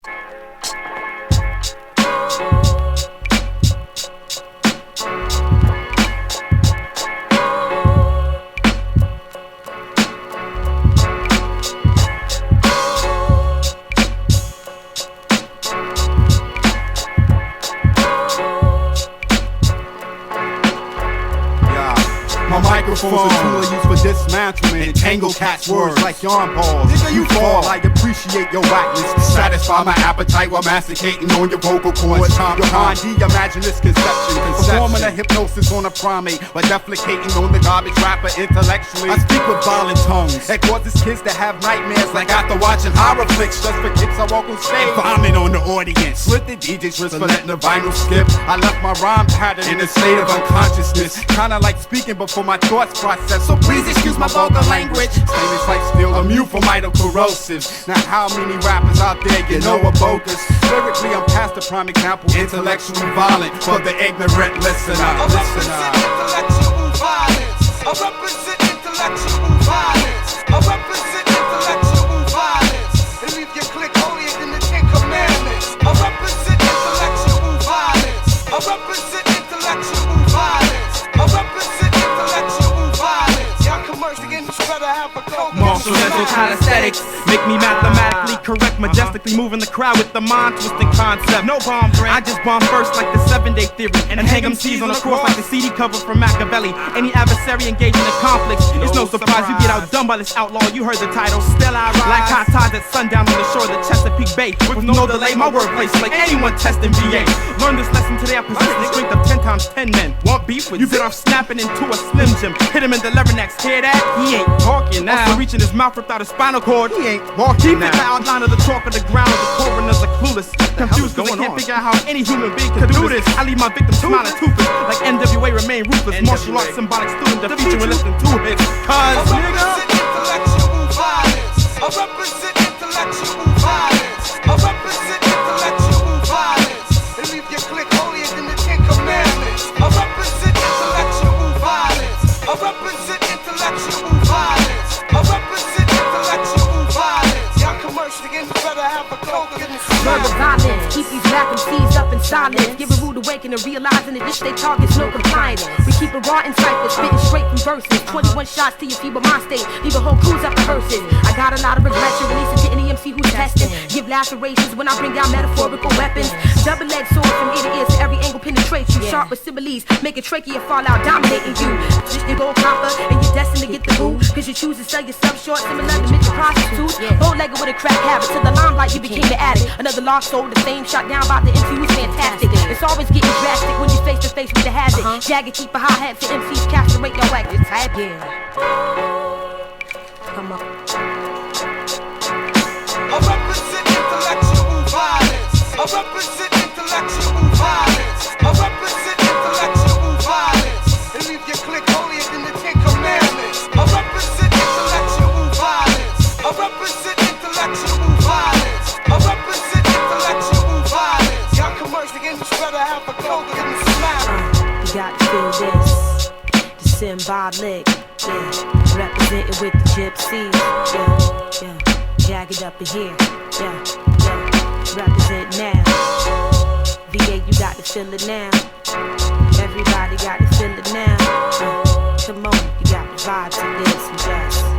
My microphone's a tool I use for dismantlement. Tangle cats words like yarn balls. Nigga, you fall. I appreciate your whackness to satisfy my appetite while masticating on your vocal cords. Your Gandhi, imagine this conception. Performing a hypnosis on a primate while defecating on the garbage rapper intellectually. I speak with violent tongues that causes kids to have nightmares like after watching horror flicks. Just for kicks I walk on stage, vomit on the audience. With the DJ's wrist for letting the vinyl skip. I left my rhyme pattern in a state of unconsciousness. Kinda like speaking before my thoughts process, so please excuse my vulgar language. Statements like steel, I'm euphemital corrosives. Now how many rappers out there you know are bogus? Lyrically I'm past the prime example, intellectually violent for the ignorant listener. I represent intellectual violence. I represent intellectual violence. I represent intellectual violence. And leave your clique holier than the Ten Commandments. I represent intellectual violence. I represent intellectual violence. I represent intellectual violence. Y'all commercial industry better have a go. Martial mental calisthenics make me mathematically correct, majestically moving the crowd with the mind-twisting concept. No bomb threat, I just bomb first like the 7-day theory and hang MCs on the cross like the CD cover from Machiavelli. Any adversary engaging in conflicts, it's no surprise you get outdone by this outlaw. You heard the title, still I rise. Like hot tides at sundown on the shore of the Chesapeake Bay. With no delay, my wordplay like anyone testing VA. Learn this lesson today, I possess the strength of 10 times 10 men. Want beef with you? Bit off snapping into a Slim Jim. Hit him in the leathernecks, hear that? He ain't talking now. Also reaching his mouth ripped out his spinal cord. He ain't walking now. Keep the outline of the chalk of the ground of the coroners are clueless. Confused cause they can't figure out how any human being could do this. I leave my victims smiling toothless like NWA remain ruthless. Martial arts symbolic student defeat you and listen to it. Cause nigga, intellectual violence. I represent intellectual violence. I represent intellectual violence. And leave your clique holier than the Ten Commandments. I represent intellectual violence. I represent intellectual violence. I represent intellectual violence. Y'all commercial industry better have a go. Verbal violence, keep these rap MCs up in silence. Give a rude awakening, realizing that this they target's no compliance. We keep it raw and cypher, spitting straight from verses. 21 shots to your feeble mind state, leave a whole cruise up rehearsing. I got a lot of regression, release it to any MC who's testing. Give lacerations when I bring down metaphorical weapons. Double-edged sword from ear to ear, so every angle penetrates you. Sharp with similes, make a trachea fall out, dominating you. Just your gold copper, and you're destined to get the boo. Cause you choose to sell yourself short, similar to midget prostitutes. Bow-legged with a crack habit, to the limelight you became the addict. Another lost soul, the same shot down by the MC who's fantastic. It's always getting drastic when you're face to face with the hazard. Jagger keep a high hat for MCs, castrate your act. It's hap, yeah. Come on. I represent intellectual violence. I represent intellectual violence. I represent intellectual violence. And leave your clique holier than the Ten Commandments. I represent intellectual violence. I represent intellectual violence. I represent intellectual violence. Y'all commercial industry better have a go in the slap. You got to feel this. The symbolic, yeah. Represented with the gypsies, yeah, yeah. Jagged up in here, yeah, yeah. Represent now. VA, you got to feel it now. Everybody got to feel it now. Come on, you got the vibe to this and just.